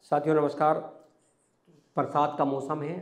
साथियों नमस्कार। बरसात का मौसम है।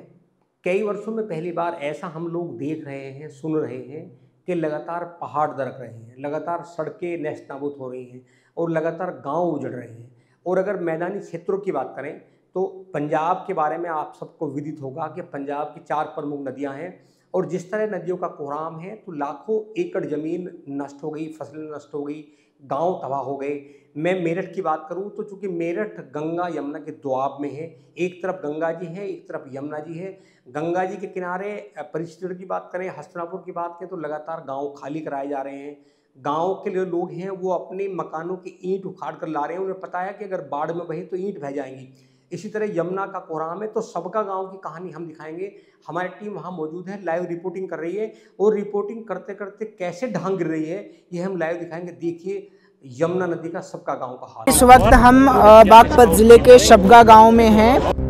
कई वर्षों में पहली बार ऐसा हम लोग देख रहे हैं, सुन रहे हैं कि लगातार पहाड़ दरक रहे हैं, लगातार सड़कें नष्ट नाबूद हो रही हैं और लगातार गांव उजड़ रहे हैं। और अगर मैदानी क्षेत्रों की बात करें तो पंजाब के बारे में आप सबको विदित होगा कि पंजाब की 4 प्रमुख नदियां हैं और जिस तरह नदियों का कोहराम है तो लाखों एकड़ ज़मीन नष्ट हो गई, फसलें नष्ट हो गई, गांव तबाह हो गए। मैं मेरठ की बात करूं तो चूंकि मेरठ गंगा यमुना के दोआब में है, एक तरफ गंगा जी है, एक तरफ यमुना जी है। गंगा जी के किनारे परिस्थितियों की बात करें, हस्तिनापुर की बात करें तो लगातार गांव खाली कराए जा रहे हैं। गांव के जो लोग हैं वो अपने मकानों की ईंट उखाड़ कर ला रहे हैं। उन्हें पता है कि अगर बाढ़ में बहे तो ईंट बह जाएंगी। इसी तरह यमुना का कोहराम है तो सबका गांव की कहानी हम दिखाएंगे। हमारी टीम वहां मौजूद है, लाइव रिपोर्टिंग कर रही है और रिपोर्टिंग करते करते कैसे ढांग गिर रही है ये हम लाइव दिखाएंगे। देखिए यमुना नदी का सबका गांव का हाल। इस वक्त हम बागपत जिले के शबगा गांव में हैं।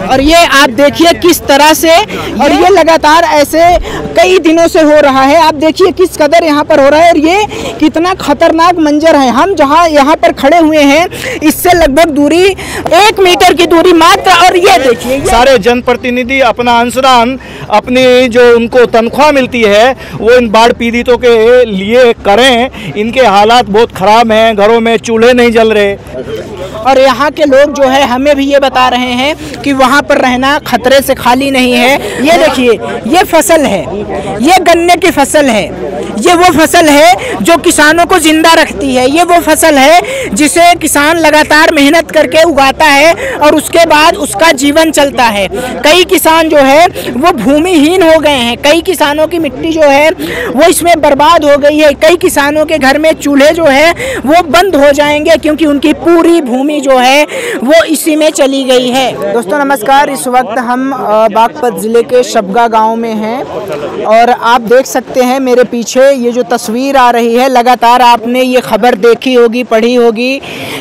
और ये आप देखिए किस तरह से, और ये लगातार ऐसे कई दिनों से हो रहा है। आप देखिए किस कदर यहाँ पर हो रहा है और ये कितना खतरनाक मंजर है। हम जहाँ यहाँ पर खड़े हुए हैं इससे लगभग दूरी 1 मीटर की दूरी मात्र। और ये देखिए सारे जनप्रतिनिधि अपना अंशदान, अपनी जो उनको तनख्वाह मिलती है वो इन बाढ़ पीड़ितों के लिए करें। इनके हालात बहुत खराब हैं, घरों में चूल्हे नहीं जल रहे। और यहाँ के लोग जो है हमें भी ये बता रहे हैं कि वहाँ पर रहना खतरे से खाली नहीं है। ये देखिए ये फसल है, ये गन्ने की फसल है, ये वो फसल है जो किसानों को जिंदा रखती है। ये वो फसल है जिसे किसान लगातार मेहनत करके उगाता है और उसके बाद उसका जीवन चलता है। कई किसान जो है वो भूमिहीन हो गए हैं, कई किसानों की मिट्टी जो है वो इसमें बर्बाद हो गई है। कई किसानों के घर में चूल्हे जो है वो बंद हो जाएंगे क्योंकि उनकी पूरी भूमि जो है वो इसी में चली गई है। दोस्तों नमस्कार, इस वक्त हम बागपत जिले के शबगा गांव में हैं और आप देख सकते हैं मेरे पीछे ये जो तस्वीर आ रही है, लगातार आपने ये खबर देखी होगी, पढ़ी होगी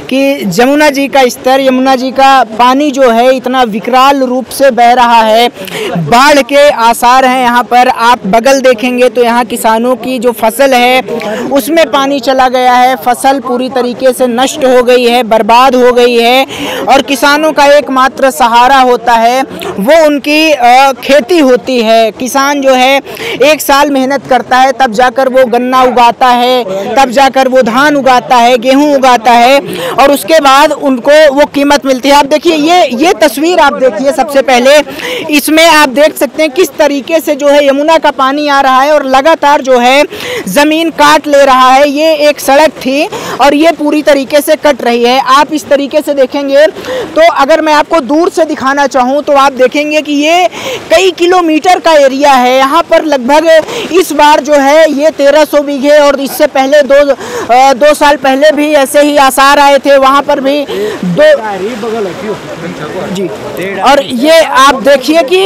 कि यमुना जी का स्तर, यमुना जी का पानी जो है इतना विकराल रूप से बह रहा है। बाढ़ के आसार हैं यहाँ पर। आप बगल देखेंगे तो यहाँ किसानों की जो फसल है उसमें पानी चला गया है, फसल पूरी तरीके से नष्ट हो गई है, बर्बाद हो गई है। और किसानों का एकमात्र सहारा होता है वो उनकी खेती होती है। किसान जो है 1 साल मेहनत करता है, तब जाकर वो गन्ना उगाता है, तब जाकर वो धान उगाता है, गेहूं उगाता है और उसके बाद उनको वो कीमत मिलती है। आप देखिए ये तस्वीर आप देखिए सबसे पहले, इसमें आप देख सकते हैं किस तरीके से जो है यमुना का पानी आ रहा है और लगातार जो है ज़मीन काट ले रहा है। ये एक सड़क थी और ये पूरी तरीके से कट रही है। आप इस तरीके से देखेंगे तो अगर मैं आपको दूर से दिखाना चाहूँ तो आप देखेंगे कि ये कई किलोमीटर का एरिया है। यहाँ पर लगभग इस बार जो है ये 1300 बीघे और इससे पहले 2 साल पहले भी ऐसे ही आसार आए थे, वहाँ पर भी जी। और ये आप देखिए कि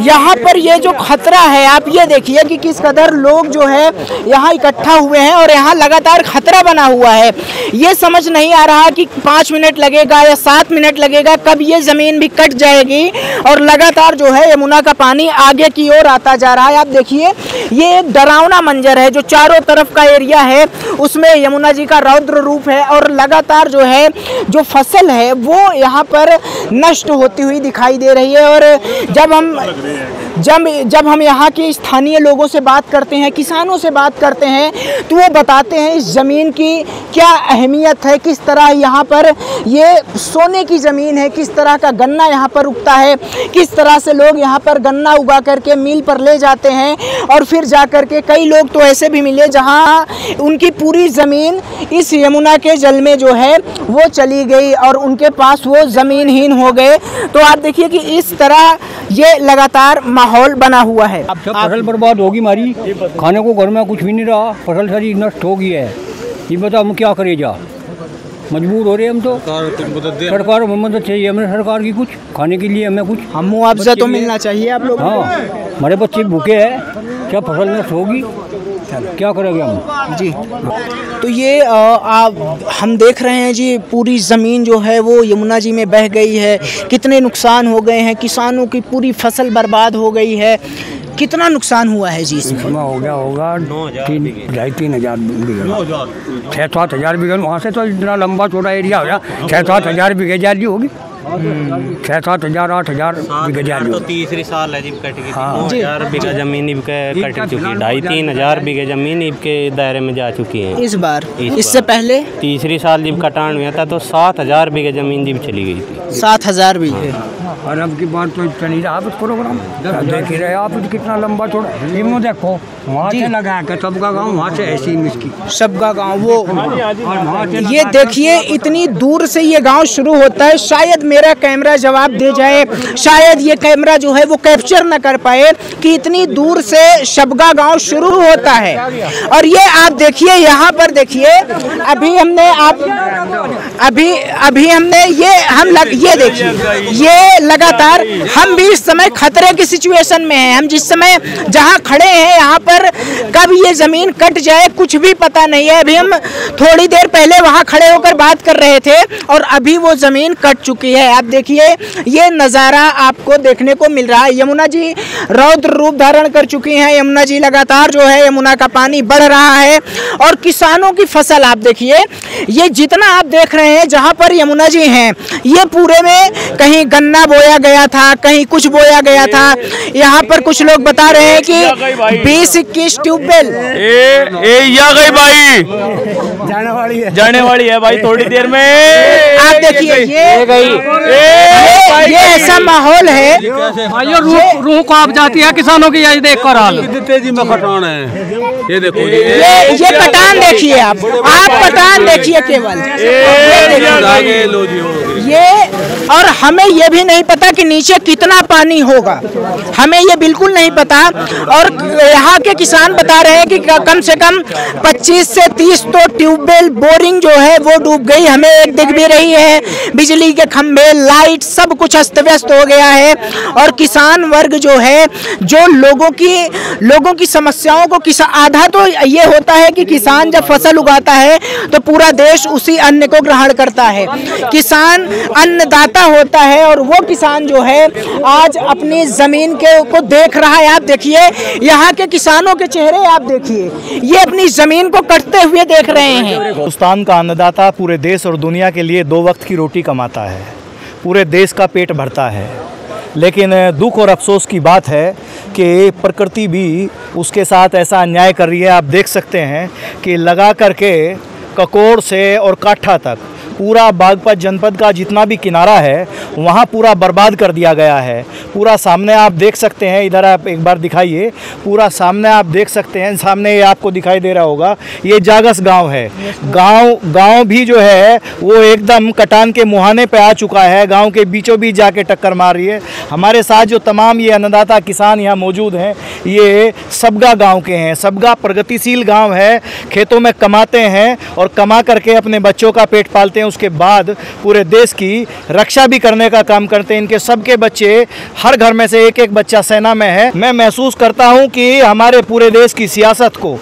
यहाँ पर ये जो खतरा है, आप ये देखिए कि किस कदर लोग जो है यहाँ इकट्ठा हुए हैं और यहाँ लगातार खतरा बना हुआ है। ये समझ नहीं आ रहा कि 5 मिनट लगेगा या 7 मिनट लगेगा, कब ये ज़मीन भी कट जाएगी और लगातार जो है यमुना का पानी आगे की ओर आता जा रहा है। आप देखिए ये एक डरावना मंजर है, जो चारों तरफ का एरिया है उसमें यमुना जी का रौद्र रूप है और लगातार जो है जो फसल है वो यहाँ पर नष्ट होती हुई दिखाई दे रही है। और जब हम यहाँ के स्थानीय लोगों से बात करते हैं, किसानों से बात करते हैं तो वो बताते हैं इस ज़मीन की क्या अहमियत है, किस तरह यहाँ पर ये सोने की ज़मीन है, किस तरह का गन्ना यहाँ पर उगता है, किस तरह से लोग यहाँ पर गन्ना उगा करके मिल पर ले जाते हैं और फिर जा कर के कई लोग तो ऐसे भी मिले जहाँ उनकी पूरी ज़मीन इस यमुना के जल में जो है वो चली गई और उनके पास वो ज़मीनहीन हो गए। तो आप देखिए कि इस तरह ये लगातार माहौल बना हुआ है। अब फसल बर्बाद होगी हमारी, खाने को घर में कुछ भी नहीं रहा, फसल सारी नष्ट हो गई है। ये बताओ हम क्या करें, जा मजबूर हो रहे हम तो। सरकार मदद चाहिए हमें, सरकार की कुछ खाने के लिए हमें कुछ मुआवजा तो मिलना चाहिए आप लोग। हाँ, हमारे बच्चे भूखे हैं, क्या फसल नष्ट होगी। क्या करेंगे हम जी। तो ये हम देख रहे हैं जी, पूरी ज़मीन जो है वो यमुना जी में बह गई है। कितने नुकसान हो गए हैं, किसानों की पूरी फसल बर्बाद हो गई है। कितना नुकसान हुआ है जी इसमें? हो गया होगा 3,500 बीघा, 6-7 हज़ार बीघा। वहाँ से तो इतना लंबा छोटा एरिया हो गया, 6-7 हज़ार बीघे जाली होगी, 6-7 हज़ार 8 हज़ार बीघे जाली। तो तीसरी साल है जब कट गई। 9,000 बीघा जमीन कट चुकी है, 2,500-3 हज़ार बीघे जमीन के दायरे में जा चुकी है इस बार। इससे पहले तीसरी साल जब कटान हुआ था तो 7,000 बीघे जमीन जब चली गई थी। 7,000 बीघे। और अब की बात तो चली रहा है प्रोग्राम, देख ही रहे आप कितना लंबा छोड़ा। इमो देखो वहाँ से लगा के सबका गाँव, वहाँ से ऐसी मिसकी सबका गाँव वो। ये देखिए इतनी दूर से ये गांव शुरू होता है। शायद मेरा कैमरा जवाब दे जाए, शायद ये कैमरा जो है वो कैप्चर न कर पाए कि इतनी दूर से शबगा गांव शुरू होता है। और ये आप देखिए, यहाँ पर देखिए, अभी हमने ये देखिए, ये लगातार हम भी इस समय खतरे की सिचुएशन में हैं। हम जिस समय जहाँ खड़े हैं यहाँ पर कब ये ज़मीन कट जाए कुछ भी पता नहीं है। अभी हम थोड़ी देर पहले वहाँ खड़े होकर बात कर रहे थे और अभी वो ज़मीन कट चुकी है। आप देखिए ये नज़ारा आपको देखने को मिल रहा है। यमुना जी रौद्र रूप धारण कर चुकी हैं। यमुना जी लगातार जो है यमुना का पानी बढ़ रहा है और किसानों की फसल आप देखिए, ये जितना आप देख रहे हैं जहाँ पर यमुना जी हैं, ये पूरे में कहीं गन्ना बोया गया था, कहीं कुछ बोया गया था। यहाँ पर कुछ लोग बता रहे हैं कि 20-21 ट्यूबवेल गई भाई, जाने वाली है भाई थोड़ी देर में। आप देखिए ये ऐसा माहौल है, रूह को आप जाती है किसानों की। यही देख कर हाल तेजी में कटान है, ये देखो ये कटान देखिए, आप कटान देखिए केवल ये। और हमें ये भी नहीं पता कि नीचे कितना पानी होगा, हमें ये बिल्कुल नहीं पता। और यहाँ के किसान बता रहे हैं कि कम से कम 25 से 30 तो ट्यूबवेल बोरिंग जो है वो डूब गई। हमें एक दिख भी रही है, बिजली के खंभे, लाइट, सब कुछ अस्त व्यस्त हो गया है। और किसान वर्ग जो है, जो लोगों की समस्याओं को आधा तो ये होता है कि किसान जब फसल उगाता है तो पूरा देश उसी अन्न को ग्रहण करता है। किसान अन्नदाता होता है और वो किसान जो है आज अपनी जमीन को देख रहा है। आप देखिए यहाँ के किसानों के चेहरे, आप देखिए ये अपनी जमीन को कटते हुए देख रहे हैं। हिंदुस्तान का अन्नदाता पूरे देश और दुनिया के लिए 2 वक्त की रोटी कमाता है, पूरे देश का पेट भरता है। लेकिन दुख और अफसोस की बात है कि प्रकृति भी उसके साथ ऐसा अन्याय कर रही है। आप देख सकते हैं कि लगा करके ककोर से और काठा तक पूरा बागपत जनपद का जितना भी किनारा है वहाँ पूरा बर्बाद कर दिया गया है। पूरा सामने आप देख सकते हैं, इधर आप एक बार दिखाइए, पूरा सामने आप देख सकते हैं, सामने आपको दिखाई दे रहा होगा, ये जागस गांव है। गांव भी जो है वो एकदम कटान के मुहाने पे आ चुका है, गांव के बीचों बीच जाके टक्कर मार रही है। हमारे साथ जो तमाम ये अन्नदाता किसान यहाँ मौजूद हैं, ये सबगा गाँव के हैं। सबगा प्रगतिशील गाँव है, खेतों में कमाते हैं और कमा करके अपने बच्चों का पेट पालते हैं। उसके बाद पूरे देश की रक्षा भी करने का काम करते हैं। इनके सबके बच्चे, हर घर में से एक बच्चा सेना में है। मैं महसूस करता हूं कि हमारे पूरे देश की सियासत को,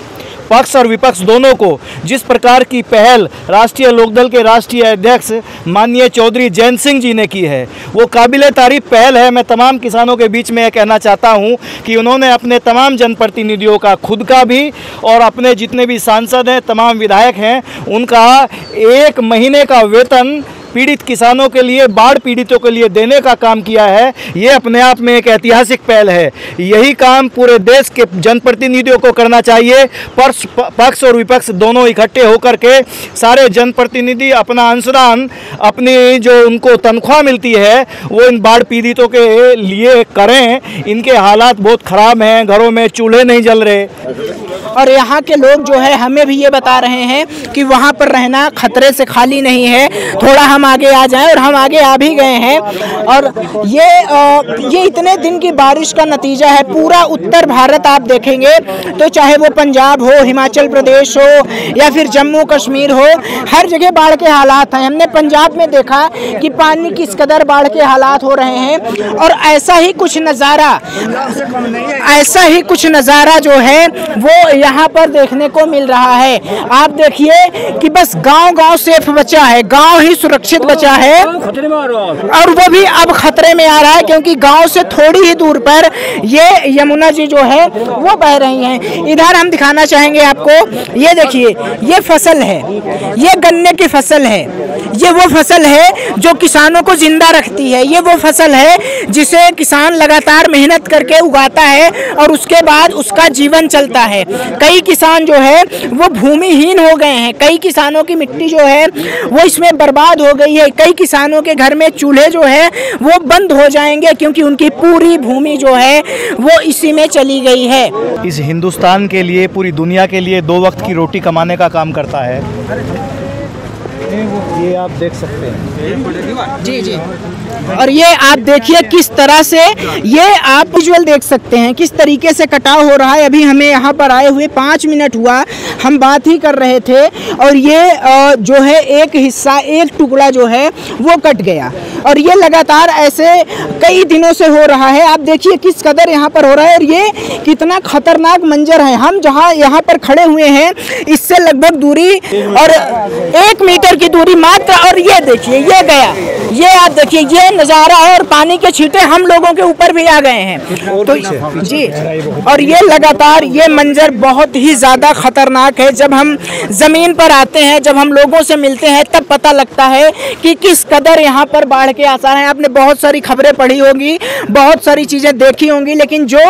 पक्ष और विपक्ष दोनों को, जिस प्रकार की पहल राष्ट्रीय लोकदल के राष्ट्रीय अध्यक्ष माननीय चौधरी जयंत सिंह जी ने की है, वो काबिले तारीफ पहल है। मैं तमाम किसानों के बीच में कहना चाहता हूं कि उन्होंने अपने तमाम जनप्रतिनिधियों का, खुद का भी और अपने जितने भी सांसद हैं, तमाम विधायक हैं, उनका 1 महीने का वेतन पीड़ित किसानों के लिए, बाढ़ पीड़ितों के लिए देने का काम किया है। ये अपने आप में एक ऐतिहासिक पहल है। यही काम पूरे देश के जनप्रतिनिधियों को करना चाहिए। पक्ष और विपक्ष दोनों इकट्ठे होकर के सारे जनप्रतिनिधि अपना अंशदान, अपनी जो उनको तनख्वाह मिलती है वो इन बाढ़ पीड़ितों के लिए करें। इनके हालात बहुत ख़राब हैं, घरों में चूल्हे नहीं जल रहे। और यहाँ के लोग जो है हमें भी ये बता रहे हैं कि वहाँ पर रहना खतरे से खाली नहीं है। थोड़ा हम हम आगे आ जाएं, और हम आगे आ भी गए हैं। और ये इतने दिन की बारिश का नतीजा है। पूरा उत्तर भारत आप देखेंगे तो चाहे वो पंजाब हो, हिमाचल प्रदेश हो या फिर जम्मू कश्मीर हो, हर जगह बाढ़ के हालात हैं। हमने पंजाब में देखा कि पानी किस कदर बाढ़ के हालात हो रहे हैं, और ऐसा ही कुछ नज़ारा जो है वो यहाँ पर देखने को मिल रहा है। आप देखिए कि बस गांव सेफ बचा है, गांव ही सुरक्षित बचा है, और वो भी अब खतरे में आ रहा है, क्योंकि गांव से थोड़ी ही दूर पर ये यमुना जी जो है वो बह रही हैं। इधर हम दिखाना चाहेंगे आपको, ये देखिए, ये फसल है, ये गन्ने की फसल है। ये वो फसल है जो किसानों को जिंदा रखती है। ये वो फसल है जिसे किसान लगातार मेहनत करके उगाता है और उसके बाद उसका जीवन चलता है। कई किसान जो है वो भूमिहीन हो गए हैं, कई किसानों की मिट्टी जो है वो इसमें बर्बाद हो गई है। कई किसानों के घर में चूल्हे जो है वो बंद हो जाएंगे, क्योंकि उनकी पूरी भूमि जो है वो इसी में चली गई है। इस हिंदुस्तान के लिए, पूरी दुनिया के लिए 2 वक्त की रोटी कमाने का काम करता है। ये आप देख सकते हैं। जी। और ये आप देखिए किस तरह से, ये आप विजुअल देख सकते हैं किस तरीके से कटाव हो रहा है। अभी हमें यहाँ पर आए हुए 5 मिनट हुआ, हम बात ही कर रहे थे, और ये जो है एक हिस्सा, एक टुकड़ा जो है वो कट गया, और ये लगातार ऐसे कई दिनों से हो रहा है। आप देखिए किस कदर यहाँ पर हो रहा है, और ये कितना खतरनाक मंजर है। हम जहाँ यहाँ पर खड़े हुए हैं इससे लगभग दूरी और 1 मीटर की दूरी मात्र, और ये देखिए ये गया, ये आप देखिए ये नज़ारा है, और पानी के छींटे हम लोगों के ऊपर भी आ गए हैं। तो जी, और ये लगातार ये मंजर बहुत ही ज़्यादा खतरनाक है। जब हम ज़मीन पर आते हैं, जब हम लोगों से मिलते हैं, तब पता लगता है कि किस कदर यहाँ पर बाढ़ के आसार हैं। आपने बहुत सारी खबरें पढ़ी होंगी, बहुत सारी चीज़ें देखी होंगी, लेकिन जो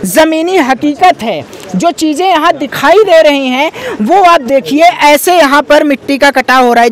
ज़मीनी हकीकत है, जो चीज़ें यहाँ दिखाई दे रही हैं, वो आप देखिए, ऐसे यहाँ पर मिट्टी का कटाव हो रहा है।